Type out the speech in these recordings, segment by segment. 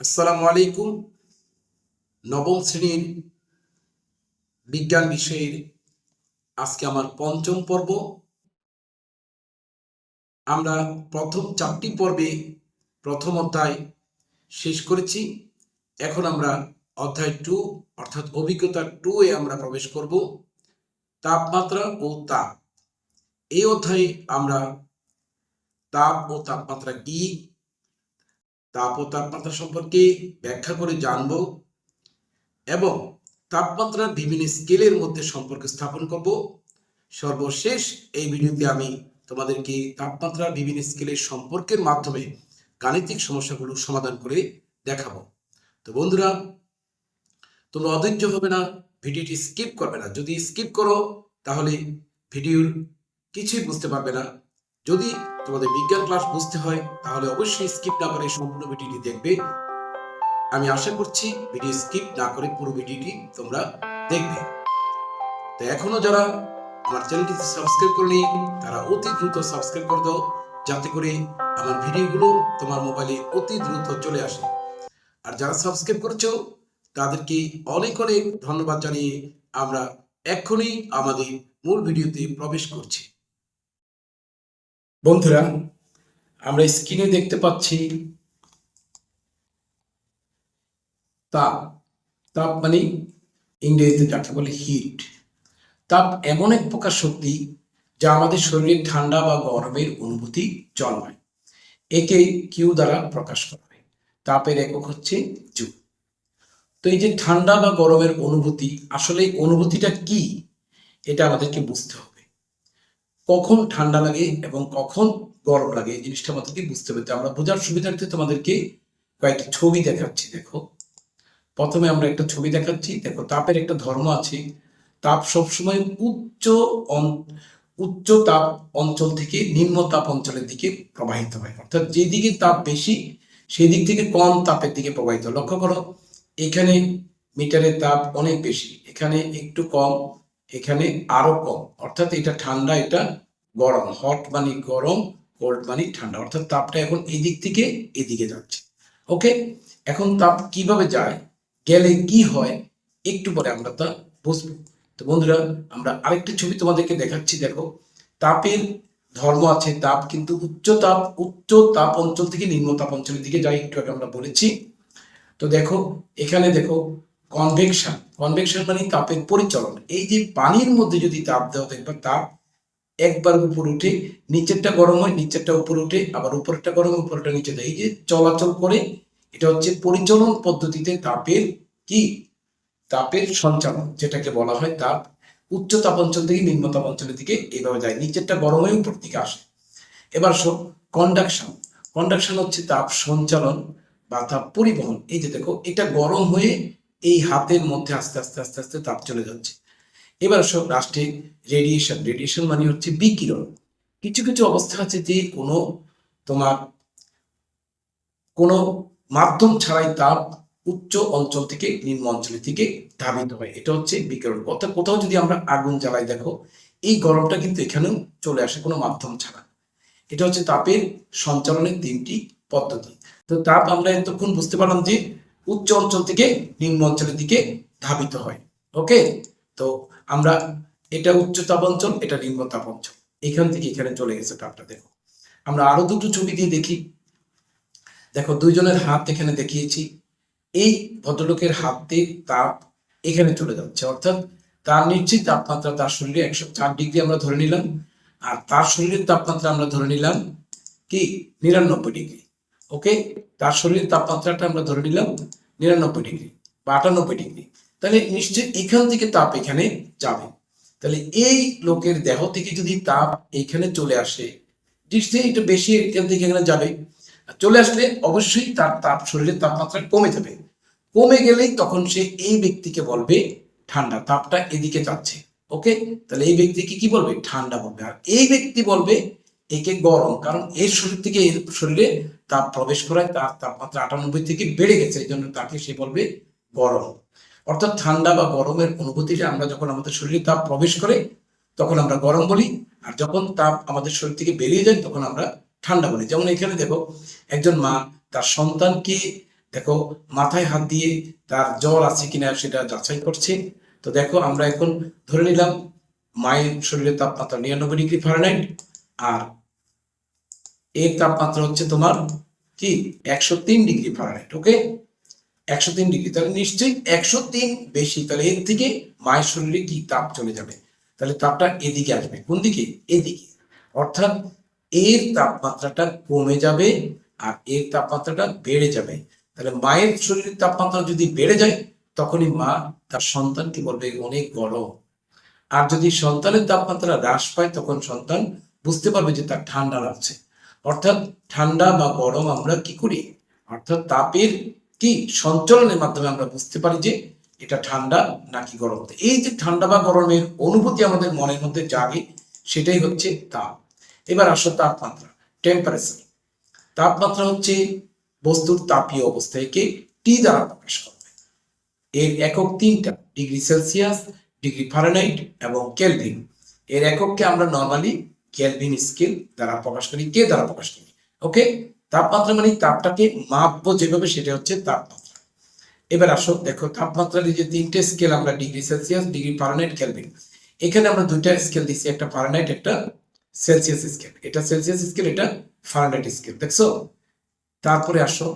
আসসালামু আলাইকুম। নবম শ্রেণীর বিজ্ঞান বিষয়ের আজকে আমার পঞ্চম পর্ব। আমরা প্রথম 4টি পর্বে প্রথম অধ্যায় শেষ করেছি। এখন আমরা অধ্যায় 2 অর্থাৎ অভিজ্ঞতা 2 এ আমরা প্রবেশ করব। তাপমাত্রা ও তাপ। এই অধ্যায়ে আমরা তাপ ও তাপমাত্রা কি, তাপ ও তাপমাত্রা সম্পর্কে ব্যাখ্যা করে জানব এবং তাপমাত্রার বিভিন্ন স্কেলের মধ্যে সম্পর্ক স্থাপন করব। সর্বশেষ এই ভিডিওতে আমি তোমাদেরকে তাপমাত্রার বিভিন্ন স্কেলের সম্পর্কের মাধ্যমে গাণিতিক সমস্যাগুলো সমাধান করে দেখাবো। তো বন্ধুরা, তোমরা অধৈর্য হবে না, ভিডিওটি স্কিপ করবে না। যদি স্কিপ করো তাহলে ভিডিওর কিছুই বুঝতে পারবে না। যদি তোমাদের বিজ্ঞান ক্লাস বুঝতে হয় তাহলে অবশ্যই স্কিপ না করে সম্পূর্ণ ভিডিওটি দেখবে। আমি আশা করছি ভিডিও স্কিপ না করে পুরো ভিডিওটি তোমরা দেখবে। তো এখনো যারা আমার চ্যানেলটি সাবস্ক্রাইব করনি তারা অতি দ্রুত সাবস্ক্রাইব করে দাও, যাতে করে আমার ভিডিওগুলো তোমার মোবাইলে অতি দ্রুত চলে আসে। আর যারা সাবস্ক্রাইব করেছো তাদেরকে অনেক অনেক ধন্যবাদ জানিয়ে আমরা এক্ষুনি আমাদের মূল ভিডিওতে প্রবেশ করছি। বন্ধুরা, আমরা স্ক্রিনে দেখতে পাচ্ছি তাপ। তাপ মানে ইংরেজিতে যাকে বলে হিট। তাপ এমন এক প্রকার শক্তি যা আমাদের শরীরে ঠান্ডা বা গরমের অনুভূতি জন্মায়। একে কিউ দ্বারা প্রকাশ করা হয়। তাপের একক হচ্ছে জুল। তো এই যে ঠান্ডা বা গরমের অনুভূতি, আসলে অনুভূতিটা কি এটা আমাদেরকে বুঝতে হবে। কখন ঠান্ডা লাগে এবং কখন গরম লাগে এই জিনিসটা আমাদেরকে বুঝতে হবে। আমরা বোঝার সুবিধার্থে তোমাদেরকে কয়েকটি ছবি দেখাচ্ছি। দেখো, প্রথমে আমরা একটা ছবি দেখাচ্ছি। দেখো, তাপের একটা ধর্ম আছে। তাপ সবসময় উচ্চ তাপ অঞ্চল থেকে নিম্ন তাপ অঞ্চলের দিকে প্রবাহিত হয়। অর্থাৎ যেদিকে তাপ বেশি সেই দিক থেকে কম তাপের দিকে প্রবাহিত হয়। লক্ষ্য করো, এখানে মিটারের তাপ অনেক বেশি, এখানে একটু কম, এখানে আরো কম। অর্থাৎ এটা ঠান্ডা, এটা গরম। হট মানে গরম, কোল্ড মানে ঠান্ডা। অর্থাৎ তাপটা এখন এই দিক থেকে এদিকে যাচ্ছে। ওকে, এখন তাপ কিভাবে যায়, গেলে কি হয়, একটু পরে আমরা তা বুঝবো। তো বন্ধুরা, আমরা আরেকটি ছবি তোমাদেরকে দেখাচ্ছি। দেখো, তাপের ধর্ম আছে। তাপ কিন্তু উচ্চ তাপ অঞ্চল থেকে নিম্ন তাপ অঞ্চলের দিকে যায়, একটু আগে আমরা বলেছি। তো দেখো, এখানে দেখো কনভেকশন। কনভেকশন মানে তাপের পরিচলন। এই যে পানির মধ্যে যদি তাপ দেওয়া, দেখবা তাপ একবার উপর উঠে, নিচেরটা গরম হয়, নিচেরটা উপরে উঠে, আবার উপরেরটা গরম, উপরেরটা নিচে দেয়। এই যে চলাচল করে, এটা হচ্ছে পরিচলন পদ্ধতিতে তাপের সঞ্চালন, যেটাকে বলা হয় তাপ। উচ্চ তাপ অঞ্চল থেকে নিম্ন তাপ অঞ্চলের দিকে এইভাবে যায়, নিচেরটা গরম হয়ে উপর দিকে আসে। এবার কন্ডাকশন। কন্ডাকশন হচ্ছে তাপ সঞ্চালন বা তাপ পরিবহন। এই যে দেখো, এটা গরম হয়ে এই হাতের মধ্যে আস্তে আস্তে আস্তে আস্তে তাপ চলে যাচ্ছে। এবার লাস্টে রেডিয়েশন। রেডিয়েশন মানে হচ্ছে বিকিরণ। কিছু কিছু অবস্থা আছে যে তোমার কোনো মাধ্যম ছাড়াই তাপ উচ্চ অঞ্চল থেকে নিম্ন অঞ্চলের দিকে ধাবিত হয়। এটা হচ্ছে বিকিরণ। কোথাও যদি আমরা আগুন জ্বালাই, দেখো এই গরমটা কিন্তু এখানেও চলে আসে কোনো মাধ্যম ছাড়া। এটা হচ্ছে তাপের সঞ্চালনের 3টি পদ্ধতি। তো তাপ আমরা এতক্ষণ বুঝতে পারলাম যে উচ্চ অঞ্চল থেকে নিম্ন অঞ্চলের দিকে ধাবিত হয়। ওকে, তো আমরা এটা উচ্চ তাপ অঞ্চল, এটা নিম্ন তাপ অঞ্চল, এখান থেকে এখানে চলে গেছে তাপটা। দেখো, আমরা আরো দুটো ছবি দিয়ে দেখি। দেখো, দুইজনের হাত এখানে দেখিয়েছি। এই ভদ্রলোকের হাতে তাপ এখানে চলে যাচ্ছে, অর্থাৎ তার নিশ্চিত তাপমাত্রা তার শরীরে 104 ডিগ্রি আমরা ধরে নিলাম, আর তার শরীরের তাপমাত্রা আমরা ধরে নিলাম কি 99 ডিগ্রি। ওকে, তার শরীরের তাপমাত্রাটা আমরা ধরে নিলাম 99 ডিগ্রি বা 98 ডিগ্রি। তাহলে নিশ্চয়ই এখান থেকে তাপ এখানে যাবে। তাহলে এই লোকের দেহ থেকে যদি তাপ এখানে চলে আসে, নিশ্চয়ই এটা বেশি এখান থেকে এখানে যাবে। চলে আসলে অবশ্যই তার শরীরের তাপমাত্রা কমে যাবে। কমে গেলেই তখন সে এই ব্যক্তিকে বলবে ঠান্ডা, তাপটা এদিকে যাচ্ছে। ওকে, তাহলে এই ব্যক্তিকে কি বলবে? ঠান্ডা বলবে। আর এই ব্যক্তি বলবে একে গরম, কারণ এর শরীর থেকে এর শরীরে তাপ প্রবেশ করায় তার তাপমাত্রা 98 থেকে বেড়ে গেছে, এই জন্য তাকে সে বলবে গরম। অর্থাৎ ঠান্ডা বা গরমের অনুভূতিটা আমরা যখন আমাদের শরীরে তাপ প্রবেশ করে তখন আমরা গরম বলি, আর যখন তাপ আমাদের শরীর থেকে বেরিয়ে যায় তখন আমরা ঠান্ডা বলি। যেমন এখানে দেখো, একজন মা তার সন্তানকে দেখো মাথায় হাত দিয়ে তার জ্বর আছে কিনা সেটা যাচাই করছে। তো দেখো আমরা এখন ধরে নিলাম মায়ের শরীরের তাপমাত্রা 99 ডিগ্রি ফারেনহাইট, আর এর তাপমাত্রা হচ্ছে তোমার কি 103 ডিগ্রি ফারেনহাইট। ওকে, 103 ডিগ্রি, তাহলে নিশ্চয়ই 103 বেশি, তাহলে এর থেকে মায়ের শরীরে কি তাপ চলে যাবে, তাহলে তাপটা এদিকে আসবে। কোন দিকে? এদিকে। অর্থাৎ এর তাপমাত্রাটা কমে যাবে আর এর তাপমাত্রাটা বেড়ে যাবে। তাহলে মায়ের শরীরের তাপমাত্রা যদি বেড়ে যায় তখনই মা তার সন্তানকে বলবে অনেক গরম। আর যদি সন্তানের তাপমাত্রা হ্রাস পায় তখন সন্তান বুঝতে পারবে যে তার ঠান্ডা লাগছে। অর্থাৎ ঠান্ডা বা গরম আমরা কি করি, অর্থাৎ তাপের কি সঞ্চালনের মাধ্যমে আমরা বুঝতে পারি যে এটা ঠান্ডা নাকি গরম। এই যে ঠান্ডা বা গরমের অনুভূতি আমাদের মনের মধ্যে জাগে, সেটাই হচ্ছে তাপ। এবার আসো তাপমাত্রা, টেম্পারেচার। তাপমাত্রা হচ্ছে বস্তুর তাপীয় অবস্থাকে টি দ্বারা প্রকাশ করবে। এর একক তিনটা: ডিগ্রি সেলসিয়াস, ডিগ্রি ফারেনহাইট এবং কেলভিন। এর একককে আমরা নর্মালি কেলভিন স্কেল দ্বারা প্রকাশ করি, কে দ্বারা প্রকাশ করি। ওকে, তাপমাত্রা মানে তাপটাকে মাপবো যেভাবে, সেটা হচ্ছে তাপমাত্রা। এবার আসো দেখো তাপমাত্রার এই যে তিনটে স্কেল আমরা degree Celsius, degree Fahrenheit, Kelvin, এখানে আমরা দুইটা স্কেল দিচ্ছি, একটা ফারেনহাইট একটা সেলসিয়াস স্কেল। এটা সেলসিয়াস স্কেল, এটা ফারেনহাইট স্কেল, দেখছো। তারপরে আসো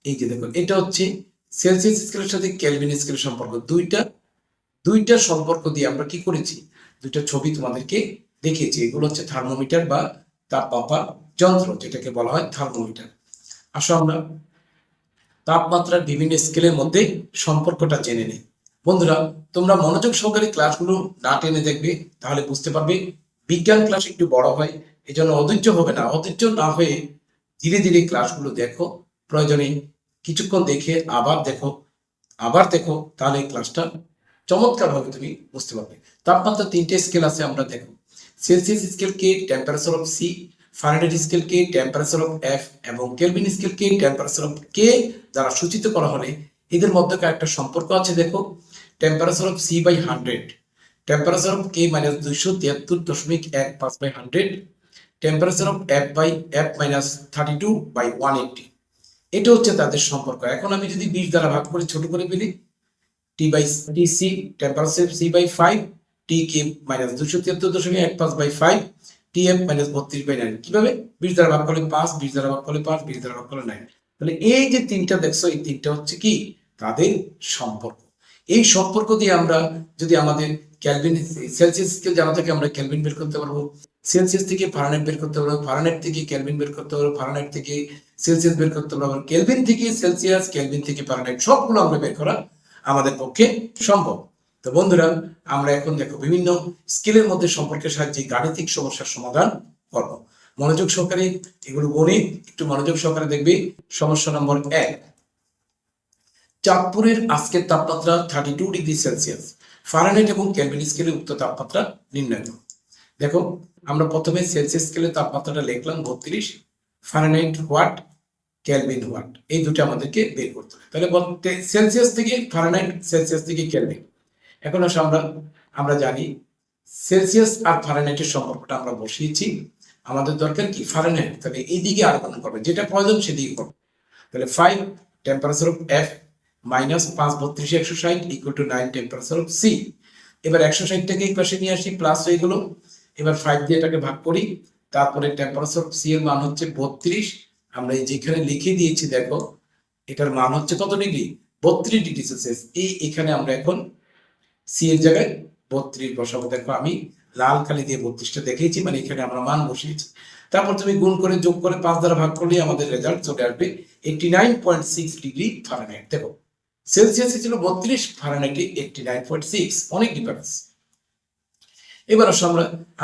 এই যে দেখো এটা হচ্ছে সেলসিয়াস স্কেলের সাথে কেলভিন স্কেলের সম্পর্ক। দুইটা সম্পর্ক দিয়ে আমরা কি করেছি, দুইটা ছবি তোমাদেরকে দেখিয়েছি। এগুলো হচ্ছে থার্মোমিটার বা তাপ মাপার যন্ত্র, যেটাকে বলা হয় থার্মোমিটার। আসো আমরা তাপমাত্রার বিভিন্ন স্কেলের মধ্যে সম্পর্কটা জেনে নিই। বন্ধুরা, তোমরা মনোযোগ সহকারে ক্লাসগুলো না টেনে দেখবে, তাহলে বুঝতে পারবে বিজ্ঞান ক্লাস একটু বড় হয়, এই জন্য অধৈর্য হবে না। অধৈর্য না হয়ে ধীরে ধীরে ক্লাসগুলো দেখো, প্রয়োজনে কিছুক্ষণ দেখে আবার দেখো, তাহলে ক্লাসটা চমৎকারভাবে তুমি বুঝতে পারবে। তাপমাত্রা তিনটে স্কেল আছে, আমরা দেখো সেলসিয়াস স্কেল কে temperature of C, Fahrenheit scale কে টেম্পারেচার অফ এফ এবং কেলভিন স্কেল কে টেম্পারেচার অফ কে দ্বারা সূচিত করা হলে এদের মধ্যে একটা সম্পর্ক আছে। দেখো temperature of C by 100, temperature of K minus 273.15/100, temperature of F by F minus 32/180। এটা হচ্ছে তাদের সম্পর্ক। এখন আমি যদি 20 দ্বারা ভাগ করে ছোট করে ফেলি, T by T C, temperature C by 5, T K minus 273.15/5, T F minus 32/9। কিভাবে? 20 দ্বারা ভাগ করলে 5, 20 দ্বারা ভাগ করলে 5, 20 দ্বারা ভাগ করলে 9। তাহলে এই যে তিনটা দেখছো, এই তিনটা হচ্ছে কি তাদের সম্পর্ক। এই সম্পর্ক দিয়ে আমরা যদি আমাদের কেলভিন সেলসিয়াস স্কেল জানা থাকে, আমরা কেলভিন বের করতে পারবো, সেলসিয়াস থেকে ফারেনহাইট বের করতে পারবো, ফারেনহাইট থেকে কেলভিন বের করতে পারবো, ফারেনহাইট থেকে সেলসিয়াস বের করতে পারবো, কেলভিন থেকে সেলসিয়াস, কেলভিন থেকে ফারেনহাইট, সবগুলো আমরা বের করা আমাদের পক্ষে সম্ভব। তো বন্ধুরা, আমরা এখন দেখো বিভিন্ন স্কেলের মধ্যে সম্পর্কের সাহায্যে গাণিতিক সমস্যার সমাধান করব। মনোযোগ সহকারে এগুলো গণিত একটু মনোযোগ সহকারে দেখবে। সমস্যা নম্বর 1, চাঁদপুরের আজকের তাপমাত্রা 32 ডিগ্রি সেলসিয়াস, ফারেনহাইট এবং কেলভিন স্কেলে উক্ত তাপমাত্রা নির্ণয় করো। দেখো আমরা প্রথমে সেলসিয়াস স্কেলের তাপমাত্রাটা লিখলাম 32, ফারেনহাইট হোয়াট, কেলভিন হোয়াট, এই দুটো আমাদেরকে বের করতে হবে। তাহলে সেলসিয়াস থেকে ফারেনহাইট, সেলসিয়াস থেকে কেলভিন। এখন আসলে আমরা জানি সেলসিয়াস আর ফারেনহাইটের সম্পর্কটা আমরা বসিয়েছি। আমাদের দরকার কি ফারেনহাইট, তাহলে এই দিকে আলোচনা করবে, যেটা প্রয়োজন সেদিকে করবে। তাহলে 5 temperature of F minus 5 32 160 equal to 9 temperature of C. এবার 160টাকে এই পাশে নিয়ে আসি, প্লাস হয়ে গেল। এবার 5 দিয়ে এটাকে ভাগ করি, তারপরে টেম্পারেচার অফ সি এর মান হচ্ছে 32। আমরা এই যেখানে লিখে দিয়েছি দেখো, এটার মান হচ্ছে কত ডিগ্রি? 32 degree Celsius. এখানে আমরা এখন সি এর জায়গায় 32 বসাবো। দেখো আমি লাল কালি দিয়ে 32টা দেখিয়েছি, মানে এখানে আমরা মান বসিয়েছি। তারপর তুমি গুণ করে যোগ করে 5 দ্বারা ভাগ করলে আমাদের রেজাল্ট চলে আসবে 89.6 ডিগ্রি ফারেনহাইট। দেখো সেলসিয়াসে ছিল 32, ফারেনহাইটে 89.6, অনেক ডিফারেন্স। এবার আসো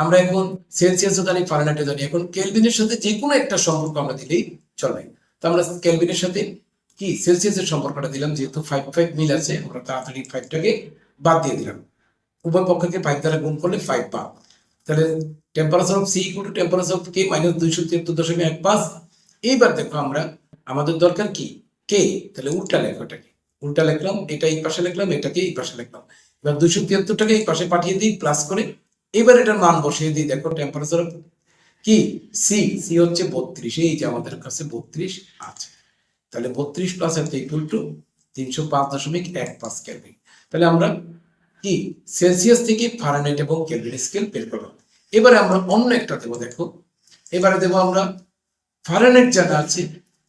আমরা এখন সেলসিয়াসও জানি, ফারেনহাইটও জানি। এখন কেলভিনের সাথে যে কোনো একটা সম্পর্ক আমরা দিলেই চলবে। তো আমরা কেলভিনের সাথে কি সেলসিয়াসের সম্পর্কটা দিলাম, যেহেতু 5 মিল আছে, আমরা তাড়াতাড়ি 5টাকে বাদ দিয়ে দিলাম। উভয় পক্ষকে 5 দ্বারা গুণ করলে 5 পাব। তাহলে temperature of C equal to temperature of K minus 273.15। এইবার দেখো আমাদের দরকার কি কে, তাহলে উল্টা লেখো, এটাকে উল্টা লিখলাম, এটা এই পাশে লিখলাম, এটাকে এই পাশে লিখলাম। এবার 273টাকে এই পাশে পাঠিয়ে দিই, প্লাস করে এবার এটার মান বসিয়ে দিই। দেখো টেম্পারেচার কি সি হচ্ছে 32, এই যে আমাদের কাছে 32 আছে। তাহলে 32 প্লাস এত ইকুয়াল টু 305.15 কেলভিন। তাহলে আমরা কি সেলসিয়াস থেকে ফারেনহাইট এবং কেলভিন স্কেল বের করলাম। এবারে আমরা অন্য একটা দেবো, দেখো এবারে দেবো আমরা ফারেনহাইট জানা আছে,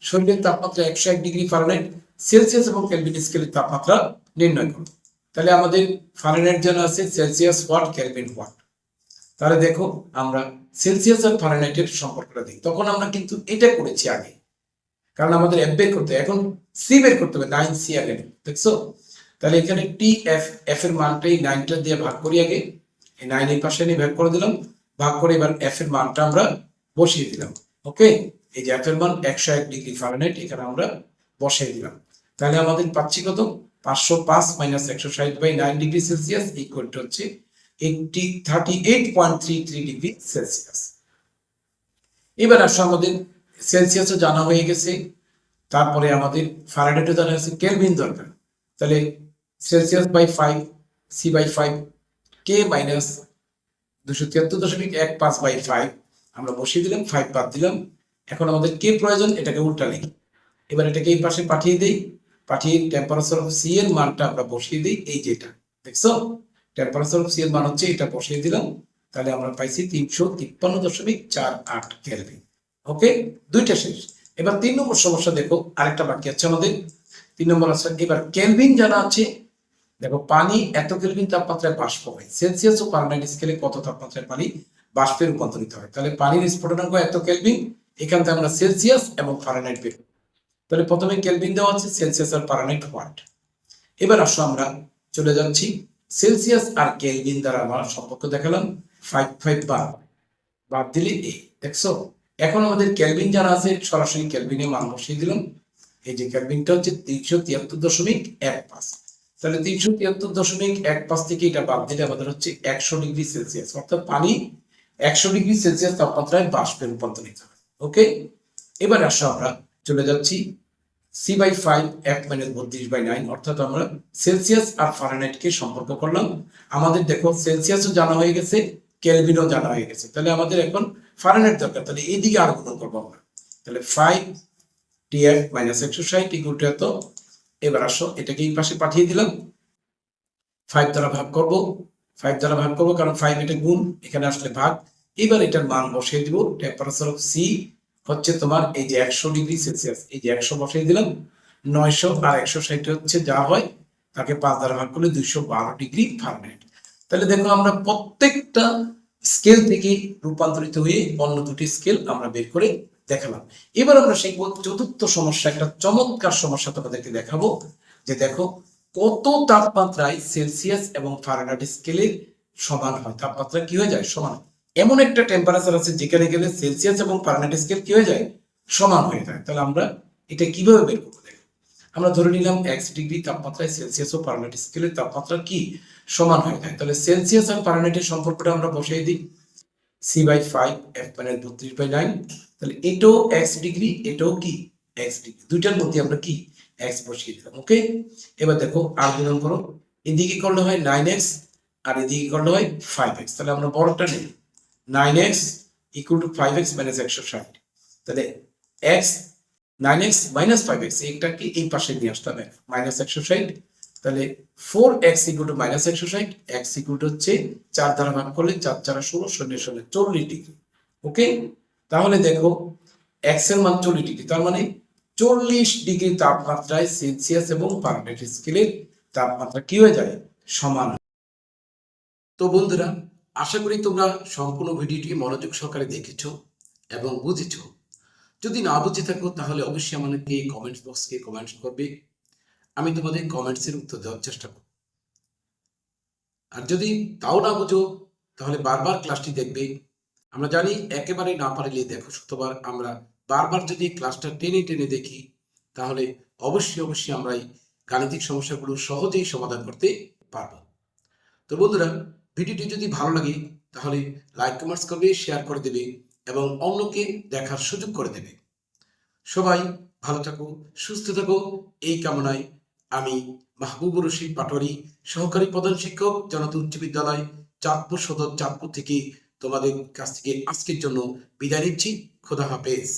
শরীরের তাপমাত্রা 101 ডিগ্রি ফারেনহাইট, সেলসিয়াস এবং কেলভিন স্কেলের তাপমাত্রা নির্ণয় করব। তাহলে আমাদের ফারেনহাইট জানা আছে সেলসিয়াস ওয়াট, কেলভিন ওয়াট। তাহলে দেখো আমরা সেলসিয়াস আর ফারেনহাইটের সম্পর্কটা দিই, তখন আমরা কিন্তু এটা করেছি আগে, কারণ আমাদের এফ বের করতে, এখন সি বের করতে হবে, 9c আগে দেখছো। তাহলে এখানে টি এফ, এফ এর মানটাই 9টা দিয়ে ভাগ করি আগে, এই 9 এই পাশে নিয়ে ভাগ করে দিলাম, ভাগ করে এবার এফ এর মানটা আমরা বসিয়ে দিলাম। ওকে, এই যে এফ এর মান 101 ডিগ্রি ফারেনহাইট এখানে আমরা বসিয়ে দিলাম। তাহলে আমাদের পাচ্ছি কত, 505 minus 160 by 9 degree Celsius equal to হচ্ছে 38.33 ডিগ্রি সেলসিয়াস। এবার আসো আমাদের সেলসিয়াসও জানা হয়ে গেছে, তারপরে আমাদের ফারেনহাইটও জানা আছে, কেলভিন দরকার। তাহলে Celsius by 5, C by 5, K minus 273.15 by 5 আমরা বসিয়ে দিলাম, 5 বাদ দিলাম। এখন আমাদের কে প্রয়োজন, এটাকে উল্টা লিখি। এবার এটাকে এই পাশে পাঠিয়ে দেই, পাঠিয়ে টেম্পারেচার অফ সি এর মানটা আমরা বসিয়ে দিই, এই যেটা দেখছো টেম্পারেচার অফ সি এর মান হচ্ছে এটা, বসিয়ে দিলাম। তাহলে আমরা পাইছি 353.48 কেলভিন। ওকে, দুইটা শেষ। এবার 3 নম্বর সমস্যা দেখো, আরেকটা বাকি আছে আমাদের। 3 নম্বর আছে, এবার কেলভিন জানা আছে, দেখো পানি এত কেলভিন তাপমাত্রায় বাষ্প হয়, সেলসিয়াস ও ফারেনহাইট স্কেলে কত তাপমাত্রায় পানি বাষ্পে রূপান্তরিত হয়। তাহলে পানির স্ফুটনাঙ্ক এত কেলভিন, এখান থেকে আমরা সেলসিয়াস এবং ফারেনহাইট বের। তাহলে প্রথমে কেলভিন দেওয়া আছে, সেলসিয়াস আর ফারেনহাইট ওয়াট। এবার আসো আমরা চলে যাচ্ছি সেলসিয়াস আর কেলভিন দ্বারা আমরা সম্পর্ক দেখালাম, 5 বাদ দিলে এই দেখছো। এখন আমাদের কেলভিন জানা আছে, সরাসরি কেলভিনে মান বসিয়ে দিলাম। এই যে কেলভিনটা হচ্ছে 373.15। তাহলে 373.15 থেকে এটা বাদ দিলে আমাদের হচ্ছে 100 ডিগ্রি সেলসিয়াস, অর্থাৎ পানি 100 ডিগ্রি সেলসিয়াস তাপমাত্রায় বাষ্পে রূপান্তরিত হয়। ওকে, এবার আসো আমরা চলে যাচ্ছি সি বাই 5, F মাইনাস 32/9, অর্থাৎ আমরা সেলসিয়াস আর ফারেনহাইটকে সম্পর্ক করলাম। আমাদের দেখো সেলসিয়াসও জানা হয়ে গেছে, কেলভিনও জানা হয়ে গেছে, তাহলে আমাদের এখন ফারেনহাইট দরকার। তাহলে এইদিকে আর গুণ করবো আমরা, তাহলে 5 TF মাইনাস 160 ইকুয়াল টু এত। এবার আসো এটাকে এই পাশে পাঠিয়ে দিলাম, 5 দ্বারা ভাগ করব, 5 দ্বারা ভাগ করব কারণ 5 এটা গুণ, এখানে আসলে ভাগ। এবার এটার মান বসিয়ে দিব, টেম্পারেচার অফ সি হচ্ছে তোমার এই যে 100 ডিগ্রি সেলসিয়াস, এই যে 100 বসিয়ে দিলাম, 900 আর 160 হচ্ছে যা হয় তাকে 5 দ্বারা ভাগ করলে 212 ডিগ্রি ফারেনহাইট। তাহলে দেখো আমরা প্রত্যেকটা স্কেল থেকে রূপান্তরিত হয়ে অন্য দুটি স্কেল আমরা বের করে দেখালাম। এবার আমরা শিখবো চতুর্থ সমস্যা, একটা চমৎকার সমস্যা তোমাদেরকে দেখাবো, যে দেখো কত তাপমাত্রায় সেলসিয়াস এবং ফারেনহাইট স্কেলের সমান হয়, তাপমাত্রা কি হয়ে যায় সমান। এমন একটা টেম্পারেচার আছে যেখানে গেলে সেলসিয়াস এবং ফারেনহাইট স্কেল কি হয়ে যায়, সমান হয়ে যায়। তাহলে আমরা এটা কিভাবে বের করবো, দেখো আমরা ধরে নিলাম 1 ডিগ্রি তাপমাত্রায় সেলসিয়াস ও ফারেনহাইট স্কেলের তাপমাত্রা কি সমান হয়ে যায়। তাহলে সেলসিয়াস আর ফারেনহাইটের সম্পর্কটা আমরা বসিয়ে দিই, সি বাই 5, F মাইনাস 32/9। তাহলে এটাও x ডিগ্রি, এটাও কি x ডিগ্রি, দুইটার মধ্যে আমরা কি x বসিয়ে দিলাম। ওকে, এবার দেখো আর গুণন করো, এদিকে করলে হয় 9x আর এদিকে করলে হয় 5x। তাহলে আমরা বড়টা নেই, 9x equal to 5x minus 160। তাহলে x 9x মাইনাস 5x এইটাকে এই পাশে নিয়ে আসতে হবে, মাইনাস 160। তাহলে 4x equal to minus 160, x equal to হচ্ছে 4 দ্বারা ভাগ করলে 4 4 16 0 0 40 ডিগ্রি। ওকে, তাহলে দেখো x এর মান 40 ডিগ্রি, তার মানে 40 ডিগ্রি তাপমাত্রায় সেলসিয়াস এবং ফারেনহাইট স্কেলের তাপমাত্রা কি হয়ে যায়, সমান। তো বন্ধুরা, আশা করি তোমরা সম্পূর্ণ ভিডিওটি মনোযোগ সহকারে দেখেছো এবং বুঝেছো। যদি না বুঝে থাকো তাহলে অবশ্যই আমাকে কমেন্টস বক্সে কমেন্টস করবে, আমি তোমাদের কমেন্টসের উত্তর দেওয়ার চেষ্টা করব। আর যদি তাও না বুঝো তাহলে বারবার ক্লাসটি দেখবে। আমরা জানি একেবারে না পারলে দেখো শতবার, আমরা বারবার যদি ক্লাসটা টেনে টেনে দেখি তাহলে অবশ্যই আমরা এই গাণিতিক সমস্যাগুলো সহজেই সমাধান করতে পারবো। তো বন্ধুরা, ভিডিওটি যদি ভালো লাগে তাহলে লাইক কমেন্টস করবে, শেয়ার করে দেবে এবং অন্যকে দেখার সুযোগ করে দেবে। সবাই ভালো থাকো, সুস্থ থাকো, এই কামনায় আমি মাহবুবুর রশিদ পাটোয়ারি, সহকারী প্রধান শিক্ষক, জনতা উচ্চ বিদ্যালয়, চাঁদপুর সদর, চাঁদপুর থেকে তোমাদের কাছ থেকে আজকের জন্য বিদায় নিচ্ছি। খোদা হাফেজ।